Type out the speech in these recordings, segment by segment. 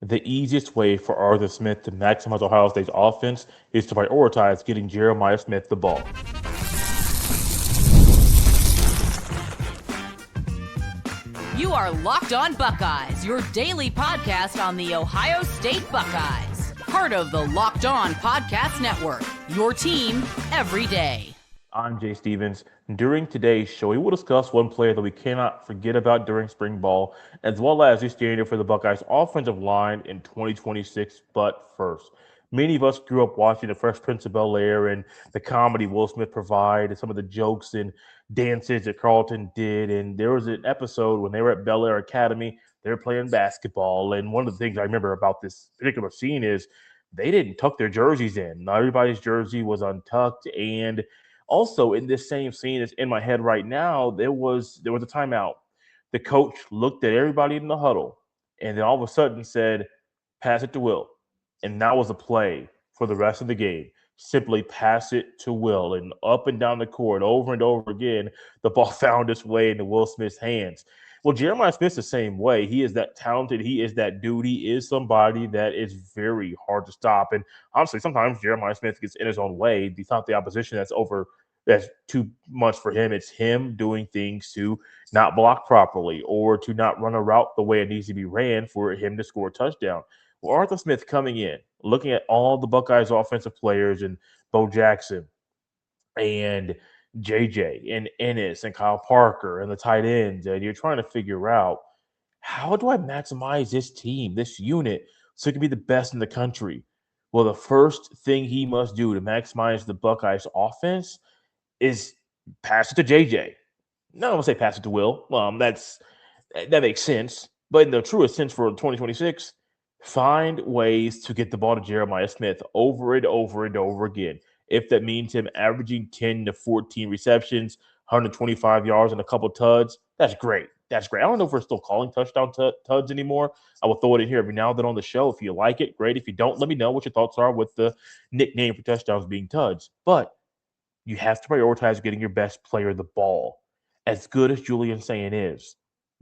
The easiest way for Arthur Smith to maximize Ohio State's offense is to prioritize getting Jeremiah Smith the ball. You are Locked On Buckeyes, your daily podcast on the Ohio State Buckeyes. Part of the Locked On Podcast Network, your team every day. I'm Jay Stevens. During today's show, we will discuss one player that we cannot forget about during spring ball, as well as the standard for the Buckeyes offensive line in 2026. But first, many of us grew up watching The Fresh Prince of Bel-Air and the comedy Will Smith provided, and some of the jokes and dances that Carlton did. And there was an episode when they were at Bel-Air Academy, they were playing basketball. And one of the things I remember about this particular scene is they didn't tuck their jerseys in. Not everybody's jersey was untucked, and also, in this same scene that's in my head right now, there was a timeout. The coach looked at everybody in the huddle and then all of a sudden said, pass it to Will. And that was a play for the rest of the game. Simply pass it to Will. And up and down the court, over and over again, the ball found its way into Will Smith's hands. Well, Jeremiah Smith's the same way. He is that talented. He is that dude. He is somebody that is very hard to stop. And honestly, sometimes Jeremiah Smith gets in his own way. It's not the opposition that's too much for him. It's him doing things to not block properly or to not run a route the way it needs to be ran for him to score a touchdown. Well, Arthur Smith coming in, looking at all the Buckeyes offensive players and Bo Jackson and JJ and Ennis and Kyle Parker and the tight ends, and you're trying to figure out, how do I maximize this team, this unit, so it can be the best in the country? Well, the first thing he must do to maximize the Buckeyes offense is pass it to JJ. No, I don't want to say pass it to Will. That makes sense. But in the truest sense for 2026, find ways to get the ball to Jeremiah Smith over and over and over again. If that means him averaging 10 to 14 receptions, 125 yards, and a couple tuds, that's great. That's great. I don't know if we're still calling touchdown tuds anymore. I will throw it in here every now and then on the show. If you like it, great. If you don't, let me know what your thoughts are with the nickname for touchdowns being tuds. But you have to prioritize getting your best player the ball. As good as Julian Saying is,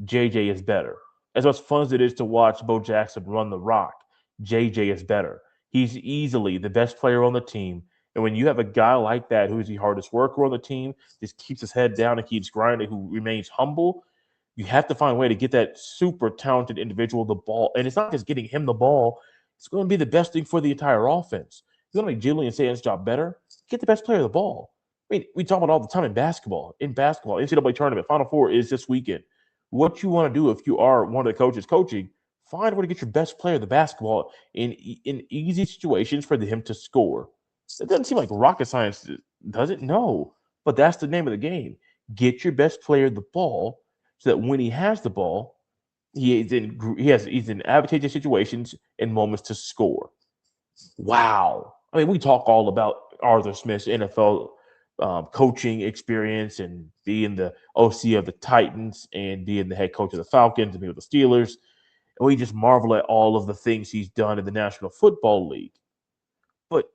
JJ is better. As much fun as it is to watch Bo Jackson run the rock, JJ is better. He's easily the best player on the team. And when you have a guy like that who's the hardest worker on the team, just keeps his head down and keeps grinding, who remains humble, you have to find a way to get that super talented individual the ball. And it's not just getting him the ball. It's going to be the best thing for the entire offense. You're going to make Julian Saying's job better. Get the best player the ball. I mean, we talk about all the time in basketball. NCAA tournament, Final Four is this weekend. What you want to do if you are one of the coaches coaching, find a way to get your best player the basketball in easy situations for him to score. It doesn't seem like rocket science, does it? No. But that's the name of the game. Get your best player the ball so that when he has the ball, he's in advantageous situations and moments to score. Wow. I mean, we talk all about Arthur Smith's NFL coaching experience and being the OC of the Titans and being the head coach of the Falcons and being with the Steelers. And we just marvel at all of the things he's done in the National Football League. But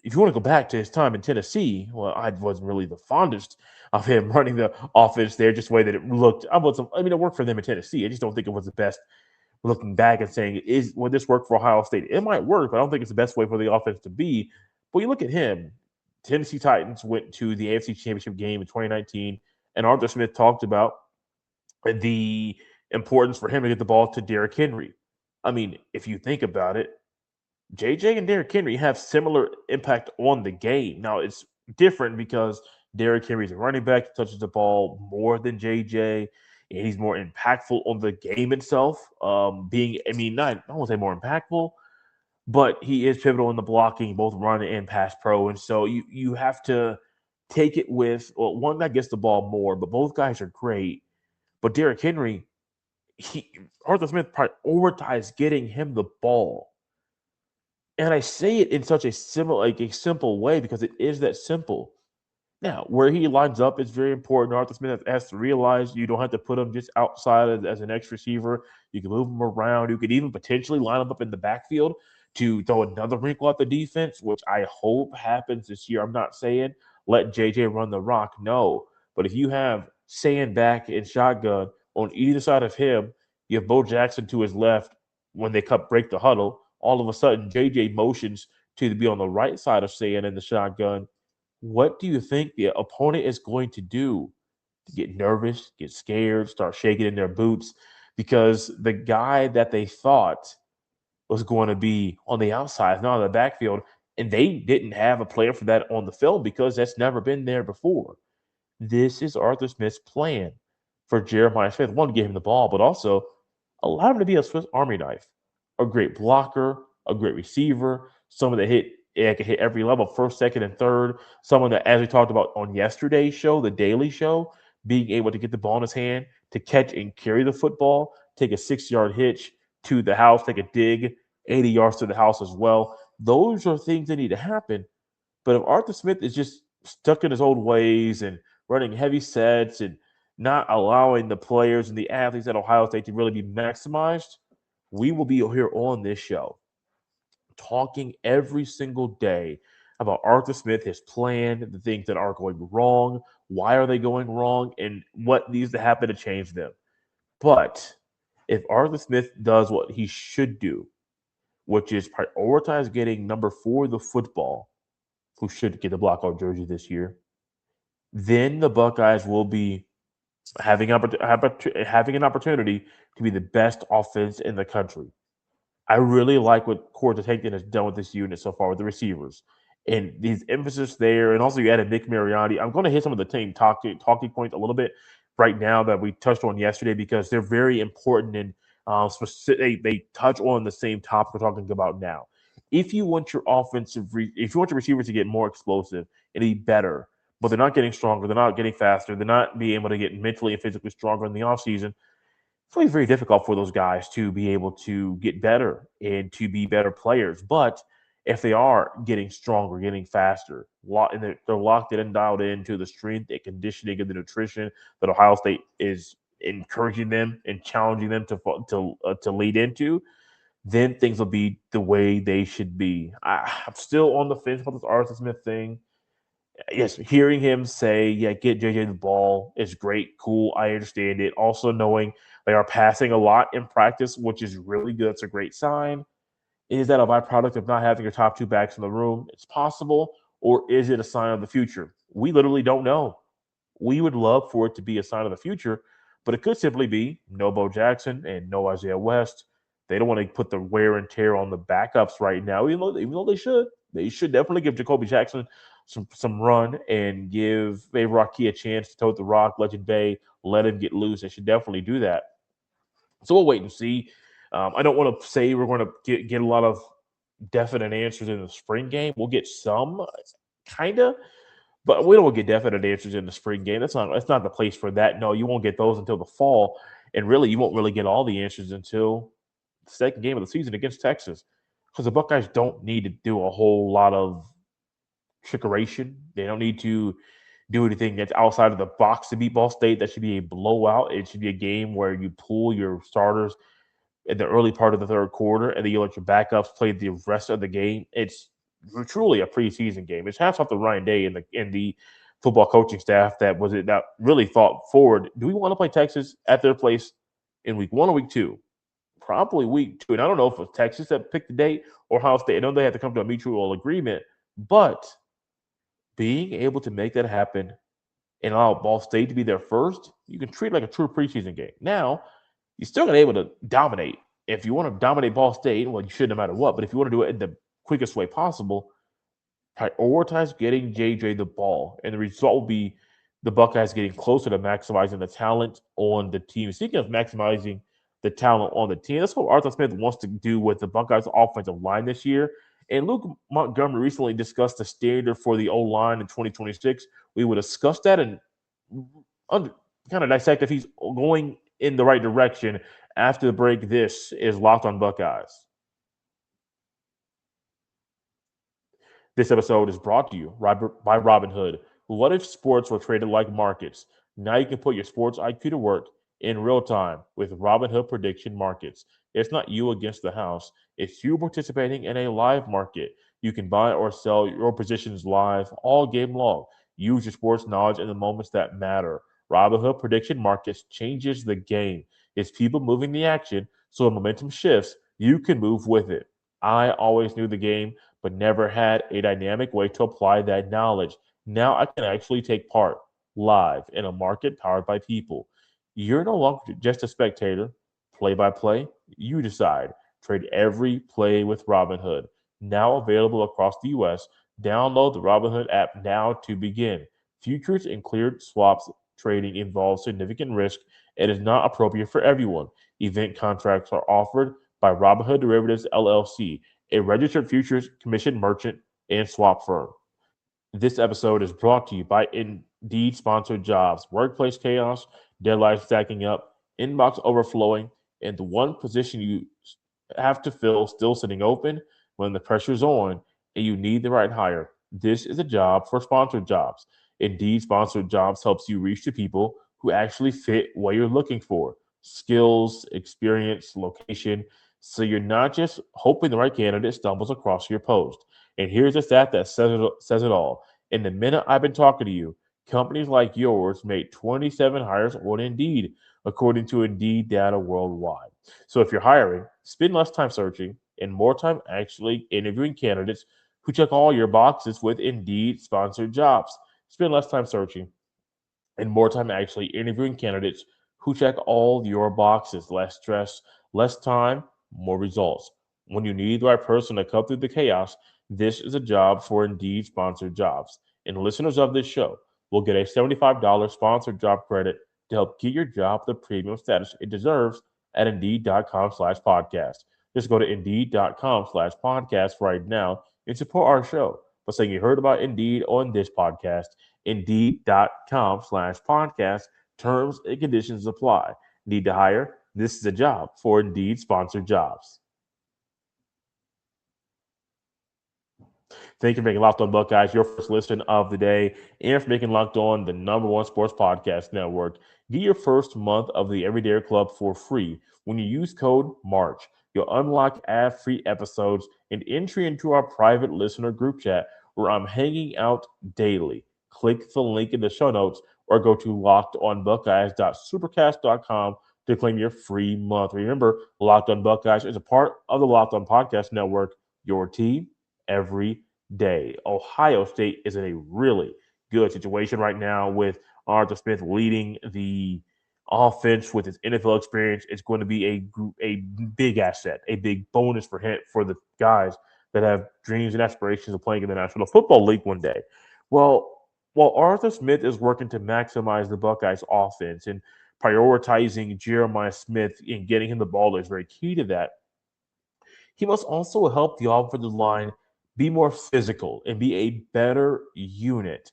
if you want to go back to his time in Tennessee, well, I wasn't really the fondest of him running the offense there, just the way that it looked. It worked for them in Tennessee. I just don't think it was the best. Looking back and saying, would this work for Ohio State? It might work, but I don't think it's the best way for the offense to be. But you look at him. Tennessee Titans went to the AFC Championship game in 2019, and Arthur Smith talked about the importance for him to get the ball to Derrick Henry. I mean, if you think about it, JJ and Derrick Henry have similar impact on the game. Now, it's different because Derrick Henry's a running back, touches the ball more than JJ, and he's more impactful on the game itself. I won't say more impactful, but he is pivotal in the blocking, both run and pass pro. And so you have to take it with, well, one that gets the ball more, but both guys are great. But Derrick Henry, Arthur Smith prioritized getting him the ball. And I say it in such a simple way because it is that simple. Now, where he lines up is very important. Arthur Smith has to realize you don't have to put him just outside as an X receiver. You can move him around. You could even potentially line him up in the backfield to throw another wrinkle at the defense, which I hope happens this year. I'm not saying let JJ run the rock. No. But if you have Saying back in shotgun on either side of him, you have Bo Jackson to his left, when they break the huddle, all of a sudden JJ motions to be on the right side of Sand in the shotgun. What do you think the opponent is going to do? Get nervous, get scared, start shaking in their boots because the guy that they thought was going to be on the outside, not on the backfield, and they didn't have a player for that on the film because that's never been there before. This is Arthur Smith's plan for Jeremiah Smith. One, to give him the ball, but also allow him to be a Swiss Army knife, a great blocker, a great receiver, someone that can hit every level, first, second, and third. Someone that, as we talked about on yesterday's show, the Daily Show, being able to get the ball in his hand, to catch and carry the football, take a 6-yard hitch to the house, take a dig, 80 yards to the house as well. Those are things that need to happen. But if Arthur Smith is just stuck in his old ways and running heavy sets and not allowing the players and the athletes at Ohio State to really be maximized, we will be here on this show talking every single day about Arthur Smith, his plan, the things that are going wrong, why are they going wrong, and what needs to happen to change them. But if Arthur Smith does what he should do, which is prioritize getting number 4 the football, who should get the blackout jersey this year, then the Buckeyes will be having an opportunity to be the best offense in the country. I really like what Corey Tankton has done with this unit so far with the receivers. And these emphasis there, and also you added Nick Mariani. I'm going to hit some of the team talking points a little bit right now that we touched on yesterday because they're very important and specific. They touch on the same topic we're talking about now. If you want your receivers to get more explosive and be better, but they're not getting stronger, they're not getting faster, they're not being able to get mentally and physically stronger in the offseason, it's really very difficult for those guys to be able to get better and to be better players. But if they are getting stronger, getting faster, and they're locked in and dialed into the strength and conditioning and the nutrition that Ohio State is encouraging them and challenging them to lead into, then things will be the way they should be. I'm still on the fence about this Arthur Smith thing. Yes, hearing him say, yeah, get JJ the ball is great, cool. I understand it. Also knowing they are passing a lot in practice, which is really good. It's a great sign. Is that a byproduct of not having your top 2 backs in the room? It's possible. Or is it a sign of the future? We literally don't know. We would love for it to be a sign of the future, but it could simply be no Bo Jackson and no Isaiah West. They don't want to put the wear and tear on the backups right now, even though they should. They should definitely give Jacoby Jackson some run and give Rocky a chance to tote the rock, Legend Bay, let him get loose. They should definitely do that. So we'll wait and see. I don't want to say we're going to get a lot of definite answers in the spring game. We'll get some, kind of, but we don't get definite answers in the spring game. That's not the place for that. No, you won't get those until the fall, and really, you won't really get all the answers until the second game of the season against Texas, because the Buckeyes don't need to do a whole lot of trickeration. They don't need to do anything that's outside of the box to beat Ball State. That should be a blowout. It should be a game where you pull your starters in the early part of the third quarter, and then you let your backups play the rest of the game. It's truly a preseason game. It's hats off to Ryan Day and the football coaching staff that really thought forward. Do we want to play Texas at their place in week 1 or week 2? Probably week 2. And I don't know if it's Texas that picked the date or Ohio State. I know they have to come to a mutual agreement, but being able to make that happen and allow Ball State to be there first, you can treat it like a true preseason game. Now, you're still going to be able to dominate. If you want to dominate Ball State, well, you should no matter what. But if you want to do it in the quickest way possible, prioritize getting JJ the ball. And the result will be the Buckeyes getting closer to maximizing the talent on the team. Speaking of maximizing the talent on the team, that's what Arthur Smith wants to do with the Buckeyes offensive line this year. And Luke Montgomery recently discussed the standard for the O-line in 2026. We will discuss that and kind of dissect if he's going in the right direction after the break. This is Locked on Buckeyes. This episode is brought to you by Robinhood. What if sports were traded like markets? Now you can put your sports IQ to work in real time with Robinhood prediction markets. It's not you against the house. It's you participating in a live market. You can buy or sell your positions live all game long. Use your sports knowledge in the moments that matter. Robinhood prediction markets changes the game. It's people moving the action, so when momentum shifts, you can move with it. I always knew the game, but never had a dynamic way to apply that knowledge. Now I can actually take part live in a market powered by people. You're no longer just a spectator, play by play. You decide. Trade every play with Robinhood. Now available across the US. Download the Robinhood app now to begin. Futures and cleared swaps trading involves significant risk. It is not appropriate for everyone. Event contracts are offered by Robinhood Derivatives LLC, a registered futures commission merchant and swap firm. This episode is brought to you by Indeed sponsored jobs, workplace chaos, deadlines stacking up, inbox overflowing, and the one position you have to fill still sitting open when the pressure's on and you need the right hire. This is a job for sponsored jobs. Indeed sponsored jobs helps you reach the people who actually fit what you're looking for. Skills, experience, location. So you're not just hoping the right candidate stumbles across your post. And here's a stat that says it all. In the minute I've been talking to you, companies like yours made 27 hires on Indeed, according to Indeed data worldwide. So if you're hiring, spend less time searching and more time actually interviewing candidates who check all your boxes with Indeed sponsored jobs. Spend less time searching and more time actually interviewing candidates who check all your boxes. Less stress, less time, more results. When you need the right person to cut through the chaos, this is a job for Indeed sponsored jobs. And listeners of this show will get a $75 sponsored job credit to help get your job the premium status it deserves at indeed.com/podcast. Just go to indeed.com/podcast right now and support our show by saying you heard about Indeed on this podcast. Indeed.com/podcast. Terms and conditions apply. Need to hire? This is a job for Indeed sponsored jobs. Thank you for making Locked On Buckeyes your first listen of the day and for making Locked On the number one sports podcast network. Get your first month of the Everyday Club for free when you use code MARCH. You'll unlock ad-free episodes and entry into our private listener group chat where I'm hanging out daily. Click the link in the show notes or go to lockedonbuckeyes.supercast.com to claim your free month. Remember, Locked On Buckeyes is a part of the Locked On Podcast Network, your team every day. Ohio State is in a really good situation right now with Arthur Smith leading the offense with his NFL experience. It's going to be a big asset, a big bonus for him, for the guys that have dreams and aspirations of playing in the National Football League one day. Well, while Arthur Smith is working to maximize the Buckeyes offense and prioritizing Jeremiah Smith and getting him the ball is very key to that, he must also help the offensive line be more physical and be a better unit.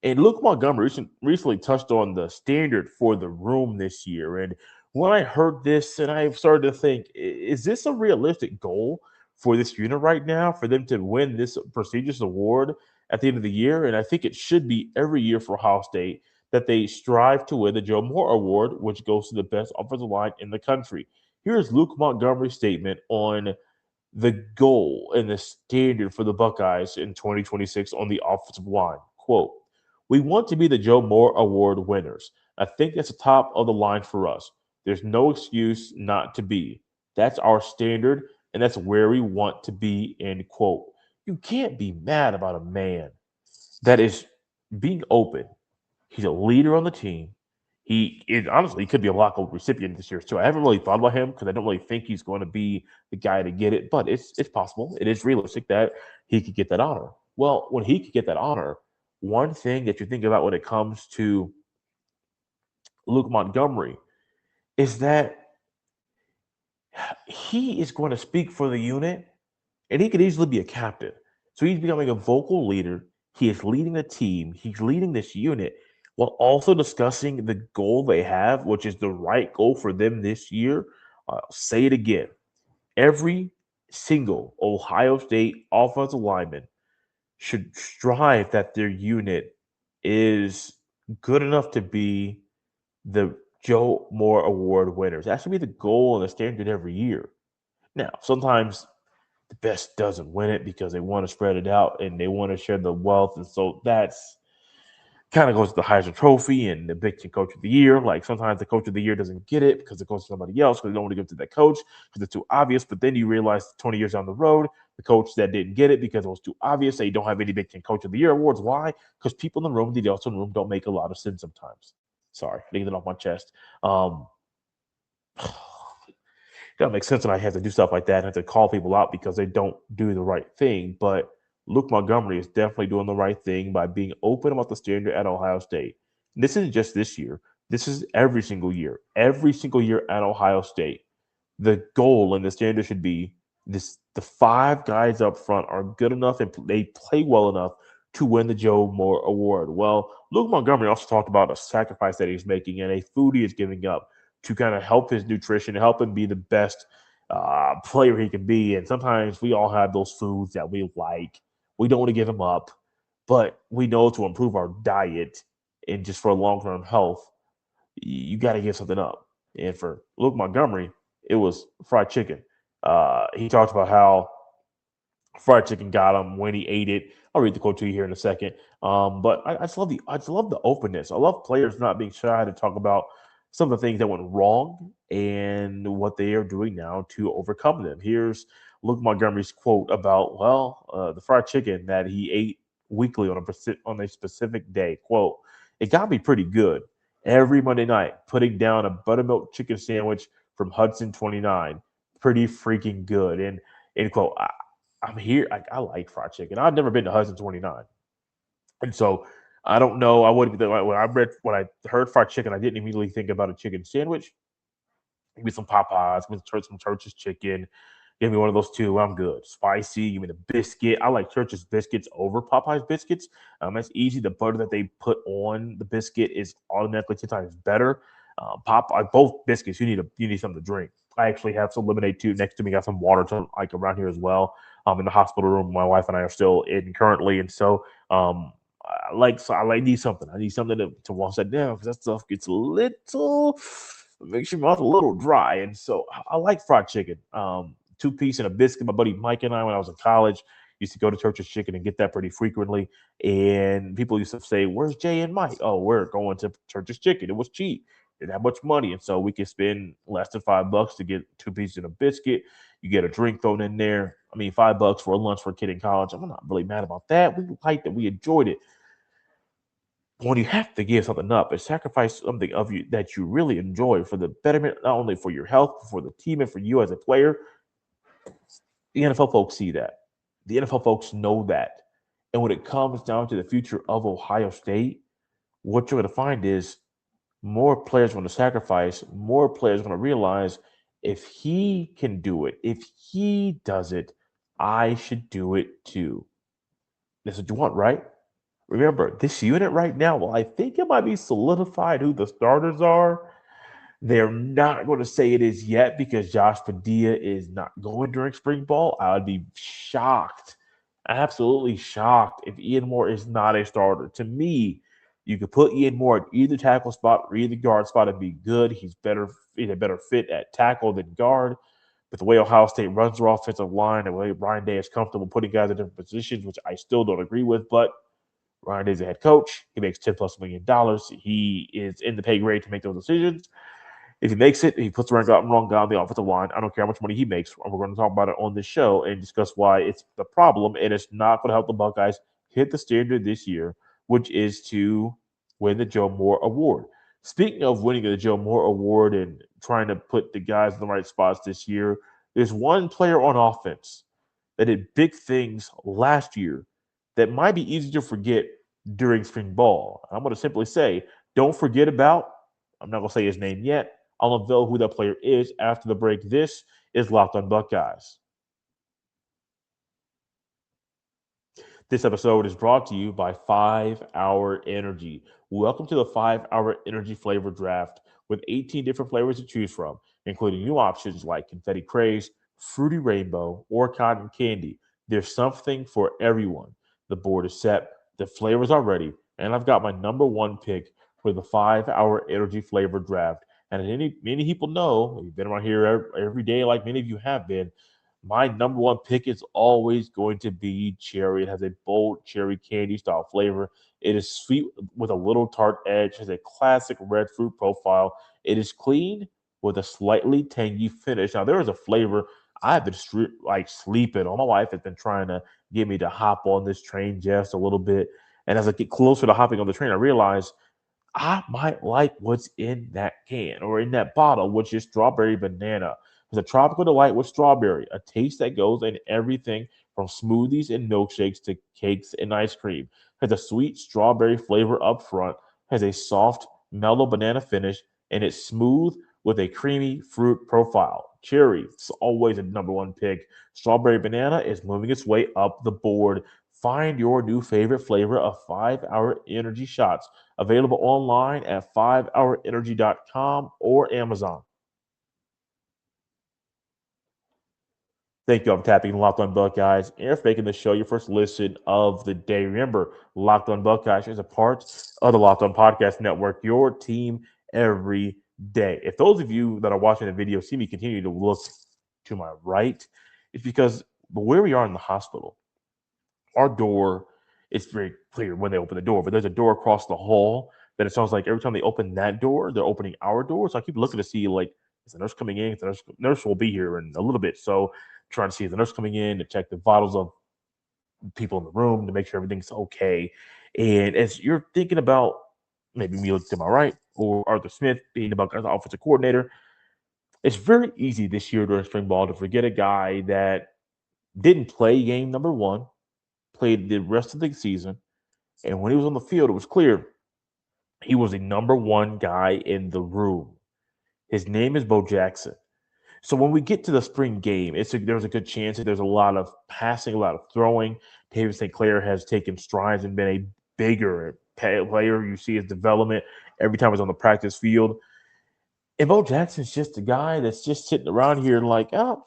And Luke Montgomery recently touched on the standard for the room this year. And when I heard this, and I started to think, is this a realistic goal for this unit right now, for them to win this prestigious award at the end of the year? And I think it should be every year for Ohio State that they strive to win the Joe Moore Award, which goes to the best offensive line in the country. Here's Luke Montgomery's statement on the goal and the standard for the Buckeyes in 2026 on the offensive line. Quote, "We want to be the Joe Moore Award winners. I think that's the top of the line for us. There's no excuse not to be. That's our standard, and that's where we want to be," end quote. You can't be mad about a man that is being open. He's a leader on the team. Honestly, he could be a lock recipient this year too. I haven't really thought about him because I don't really think he's going to be the guy to get it, but it's possible. It is realistic that he could get that honor. Well, when he could get that honor, one thing that you think about when it comes to Luke Montgomery is that he is going to speak for the unit and he could easily be a captain. So he's becoming a vocal leader. He is leading the team. He's leading this unit while also discussing the goal they have, which is the right goal for them this year. I'll say it again. Every single Ohio State offensive lineman should strive that their unit is good enough to be the Joe Moore Award winners. That should be the goal and the standard every year. Now, sometimes the best doesn't win it because they want to spread it out and they want to share the wealth. And so that's kind of goes to the Heisman Trophy and the Big Ten Coach of the Year. Like sometimes the Coach of the Year doesn't get it because it goes to somebody else because they don't want to give it to that coach because it's too obvious. But then you realize 20 years down the road, the coach that didn't get it because it was too obvious, they don't have any Big Ten Coach of the Year awards. Why? Because people in the room, the adults in the room, don't make a lot of sense sometimes. Sorry, getting it off my chest. Doesn't make sense when I have to do stuff like that and have to call people out because they don't do the right thing. But Luke Montgomery is definitely doing the right thing by being open about the standard at Ohio State. And this isn't just this year. This is every single year. Every single year at Ohio State, the goal and the standard should be this: the five guys up front are good enough and they play well enough to win the Joe Moore Award. Well, Luke Montgomery also talked about a sacrifice that he's making and a food he is giving up to kind of help his nutrition, help him be the best player he can be. And sometimes we all have those foods that we like. We don't want to give them up, but we know to improve our diet and just for long-term health, you got to give something up. And for Luke Montgomery, it was fried chicken. He talked about how fried chicken got him when he ate it. I'll read the quote to you here in a second. But I just love the openness. I love players not being shy to talk about some of the things that went wrong and what they are doing now to overcome them. Here's Luke Montgomery's quote about the fried chicken that he ate weekly on a specific day. Quote: "It got me pretty good every Monday night, putting down a buttermilk chicken sandwich from Hudson 29. Pretty freaking good." And end quote. I'm here. I like fried chicken. I've never been to Hudson 29, and so I don't know. I wouldn't. When I heard fried chicken, I didn't immediately think about a chicken sandwich. Give me some Popeyes, give me some Church's chicken. Give me one of those two. I'm good. Spicy. Give me the biscuit. I like Church's biscuits over Popeye's biscuits. That's easy. The butter that they put on the biscuit is automatically 10 times better. Popeye, both biscuits. You need something to drink. I actually have some lemonade too next to me. Got some water to like around here as well. In the hospital room, my wife and I are still in currently, and so need something. I need something to wash that down because that stuff gets a little makes your mouth a little dry. And so I like fried chicken. 2-piece and a biscuit. My buddy Mike and I, when I was in college, used to go to Church's Chicken and get that pretty frequently. And people used to say, "Where's Jay and Mike?" "Oh, we're going to Church's Chicken. It was cheap. Didn't have much money, and so we could spend less than $5 to get 2 pieces and a biscuit. You get a drink thrown in there. I mean, $5 for a lunch for a kid in college. I'm not really mad about that. We liked it. We enjoyed it. When you have to give something up and sacrifice something of you that you really enjoy for the betterment, not only for your health, but for the team and for you as a player, the NFL folks see that. The NFL folks know that. And when it comes down to the future of Ohio State, what you're going to find is more players want to sacrifice, more players want to realize if he can do it, if he does it, I should do it too. That's what you want, right? Remember, this unit right now, well, I think it might be solidified who the starters are. They're not going to say it is yet because Josh Padilla is not going during spring ball. I would be shocked, absolutely shocked, if Ian Moore is not a starter. To me, you could put Ian Moore at either tackle spot or either guard spot and be good. He's a better fit at tackle than guard. But the way Ohio State runs their offensive line, the way Ryan Day is comfortable putting guys in different positions, which I still don't agree with, but Ryan Day's a head coach. He makes $10+ million. He is in the pay grade to make those decisions. If he makes it, he puts the wrong guy on the offensive line. I don't care how much money he makes. We're going to talk about it on this show and discuss why it's the problem, and it's not going to help the Buckeyes hit the standard this year, which is to win the Joe Moore Award. Speaking of winning the Joe Moore Award and trying to put the guys in the right spots this year, there's one player on offense that did big things last year that might be easy to forget during spring ball. I'm going to simply say, don't forget about, I'm not going to say his name yet. I'll unveil who that player is after the break. This is Locked on Buckeyes. This episode is brought to you by 5-Hour Energy. Welcome to the 5-Hour Energy Flavor Draft with 18 different flavors to choose from, including new options like Confetti Craze, Fruity Rainbow, or Cotton Candy. There's something for everyone. The board is set, the flavors are ready, and I've got my number one pick for the 5-Hour Energy Flavor Draft. And as many people know, you've been around here every day like many of you have been, my number one pick is always going to be cherry. It has a bold cherry candy style flavor. It is sweet with a little tart edge, has a classic red fruit profile. It is clean with a slightly tangy finish. Now, there is a flavor I've been sleeping on. My wife has been trying to get me to hop on this train just a little bit. And as I get closer to hopping on the train, I realize I might like what's in that can or in that bottle, which is strawberry banana. It's a tropical delight with strawberry, a taste that goes in everything from smoothies and milkshakes to cakes and ice cream. Has a sweet strawberry flavor up front, has a soft, mellow banana finish, and it's smooth with a creamy fruit profile. Cherry is always a number one pick. Strawberry banana is moving its way up the board. Find your new favorite flavor of 5-Hour Energy shots. Available online at 5hourenergy.com or Amazon. Thank you all for tapping Locked On Buckeyes and for making the show your first listen of the day. Remember, Locked On Buckeyes is a part of the Locked On Podcast Network, your team every day. If those of you that are watching the video see me continue to look to my right, it's because where we are in the hospital, our door, it's very clear when they open the door, but there's a door across the hall that it sounds like every time they open that door, they're opening our door. So I keep looking to see, like, is the nurse coming in? The nurse will be here in a little bit. So trying to see if the nurse coming in to check the vitals of people in the room to make sure everything's okay. And as you're thinking about maybe me looking to my right or Arthur Smith being the Buckeyes offensive coordinator, it's very easy this year during spring ball to forget a guy that didn't play game number one, played the rest of the season, and when he was on the field, it was clear he was the number one guy in the room. His name is Bo Jackson. So when we get to the spring game, there's a good chance that there's a lot of passing, a lot of throwing. David St. Clair has taken strides and been a bigger player. You see his development every time he's on the practice field. And Bo Jackson's just a guy that's just sitting around here like, oh,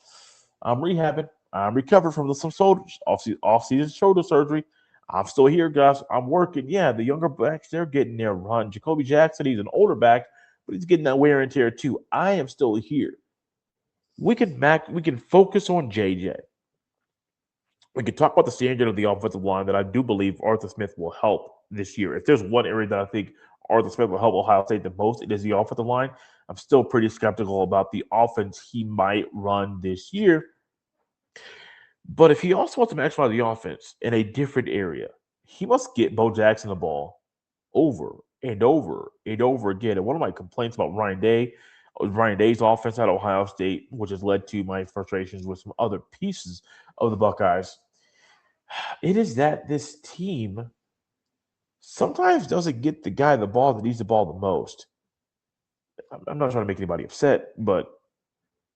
I'm rehabbing. I'm recovered from some off-season shoulder surgery. I'm still here, guys. I'm working. Yeah, the younger backs, they're getting their run. Jacoby Jackson, he's an older back, but he's getting that wear and tear too. I am still here. We can focus on JJ. We can talk about the standard of the offensive line that I do believe Arthur Smith will help this year. If there's one area that I think Arthur Smith will help Ohio State the most, it is the offensive line. I'm still pretty skeptical about the offense he might run this year. But if he also wants to maximize the offense in a different area, he must get Bo Jackson the ball over and over and over again. And one of my complaints about Ryan Day's offense at Ohio State, which has led to my frustrations with some other pieces of the Buckeyes, it is that this team sometimes doesn't get the guy the ball that needs the ball the most. I'm not trying to make anybody upset, but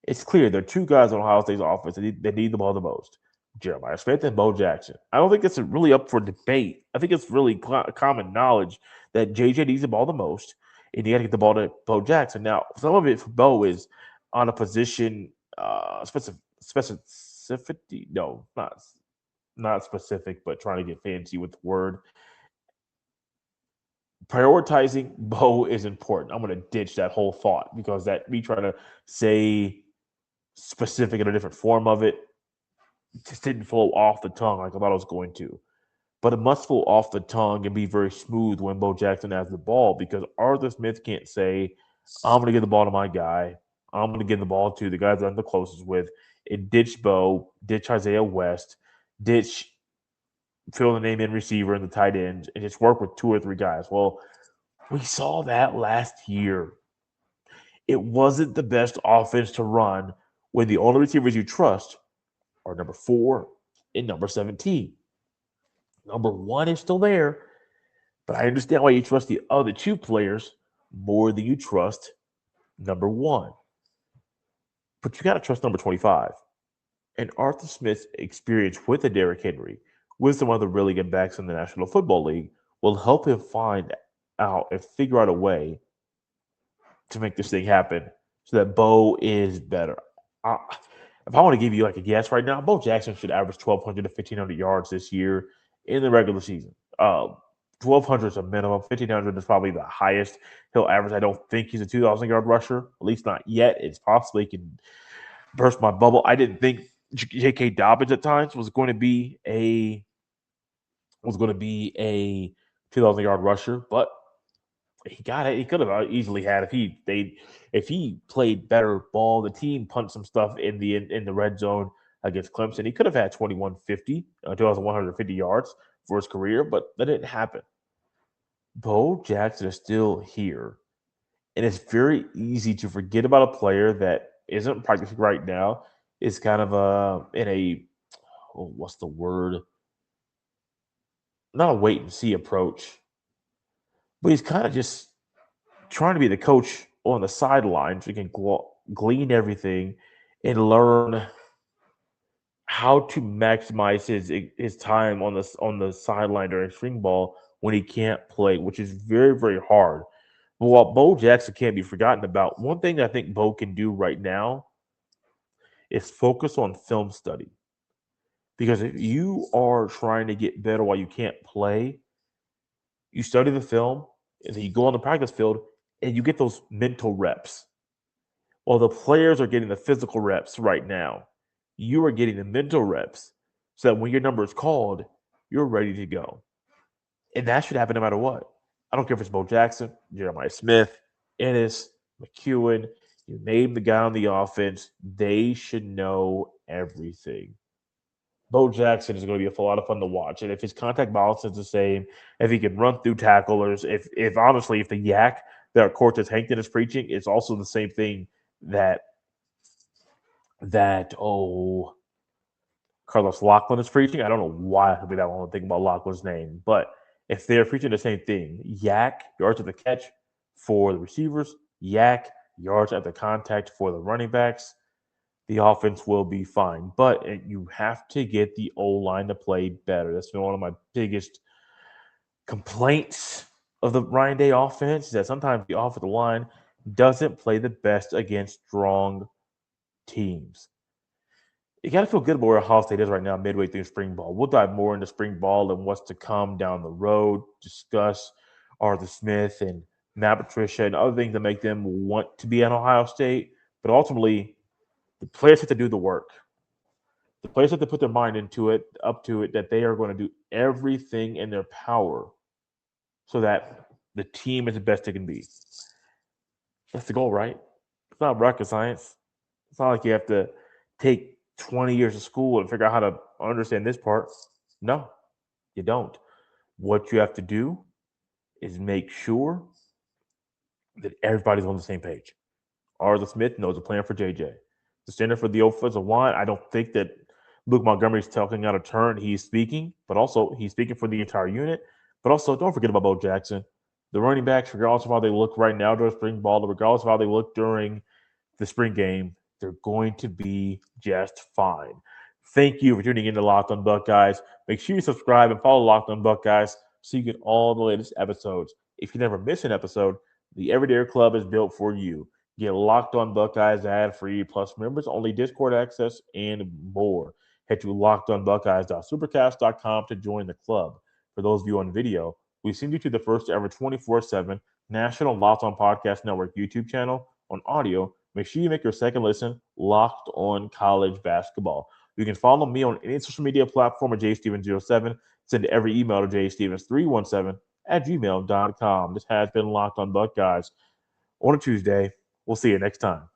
it's clear there are two guys on Ohio State's offense that need the ball the most: Jeremiah Smith and Bo Jackson. I don't think it's really up for debate. I think it's really common knowledge that JJ needs the ball the most, and you got to get the ball to Bo Jackson. Now, some of it for Bo is on a position specificity. No, not specific, but trying to get fancy with the word. Prioritizing Bo is important. I'm going to ditch that whole thought because that me trying to say specific in a different form of it just didn't flow off the tongue like I thought it was going to. But it must flow off the tongue and be very smooth when Bo Jackson has the ball, because Arthur Smith can't say, I'm going to give the ball to my guy. I'm going to give the ball to the guys that I'm the closest with, and ditch Bo, ditch Isaiah West, ditch fill the name in receiver and the tight end, and just work with two or three guys. Well, we saw that last year. It wasn't the best offense to run when the only receivers you trust are number 4 and number 17. Number 1 is still there, but I understand why you trust the other two players more than you trust number 1. But you got to trust number 25. And Arthur Smith's experience with a Derrick Henry, with some other really good backs in the National Football League, will help him find out and figure out a way to make this thing happen so that Bo is better. If I want to give you like a guess right now, Bo Jackson should average 1,200 to 1,500 yards this year in the regular season. 1,200 is a minimum. 1,500 is probably the highest he'll average. I don't think he's a 2,000-yard rusher, at least not yet. It's possible he can burst my bubble. I didn't think J.K. Dobbins at times was going to be a 2,000-yard rusher, but he got it. He could have easily had if he played better ball. The team punched some stuff in the red zone against Clemson. He could have had 2,150 yards for his career, but that didn't happen. Bo Jackson is still here, and it's very easy to forget about a player that isn't practicing right now. Is kind of in a what's the word? Not a wait and see approach, but he's kind of just trying to be the coach on the sideline so he can glean everything and learn how to maximize his time on the sideline during spring ball when he can't play, which is very, very hard. But while Bo Jackson can't be forgotten about, one thing that I think Bo can do right now is focus on film study. Because if you are trying to get better while you can't play, you study the film, and then you go on the practice field and you get those mental reps. While the players are getting the physical reps right now, you are getting the mental reps so that when your number is called, you're ready to go. And that should happen no matter what. I don't care if it's Bo Jackson, Jeremiah Smith, Ennis, McEwen, you name the guy on the offense, they should know everything. Bo Jackson is going to be a lot of fun to watch. And if his contact balance is the same, if he can run through tacklers, if honestly, if the yak that Cortez Hankton is preaching is also the same thing that Carlos Lachlan is preaching. I don't know why I would be that one to think about Lachlan's name, but if they're preaching the same thing, yak yards at the catch for the receivers, yak yards at the contact for the running backs, the offense will be fine. But you have to get the O-line to play better. That's been one of my biggest complaints of the Ryan Day offense is that sometimes the offensive line doesn't play the best against strong teams. You got to feel good about where Ohio State is right now, midway through spring ball. We'll dive more into spring ball and what's to come down the road, discuss Arthur Smith and Matt Patricia and other things that make them want to be at Ohio State. But ultimately, the players have to do the work. The players have to put their mind up to it, that they are going to do everything in their power so that the team is the best it can be. That's the goal, right? It's not rocket science. It's not like you have to take 20 years of school and figure out how to understand this part. No, you don't. What you have to do is make sure that everybody's on the same page. Arthur Smith knows a plan for JJ. The center for the offensive line, I don't think that Luke Montgomery is talking out of turn. He's speaking, but also he's speaking for the entire unit. But also, don't forget about Bo Jackson. The running backs, regardless of how they look right now during spring ball, regardless of how they look during the spring game, they're going to be just fine. Thank you for tuning in to Locked on Buckeyes. Make sure you subscribe and follow Locked on Buckeyes so you get all the latest episodes. If you never miss an episode, the Everyday Club is built for you. Get Locked on Buckeyes ad-free, plus members only Discord access and more. Head to lockedonbuckeyes.supercast.com to join the club. For those of you on video, we send you to the first ever 24/7 National Locked on Podcast Network YouTube channel. On audio, make sure you make your second listen Locked on College Basketball. You can follow me on any social media platform at jstevens07. Send every email to jstevens317@gmail.com. This has been Locked on Buckeyes on a Tuesday. We'll see you next time.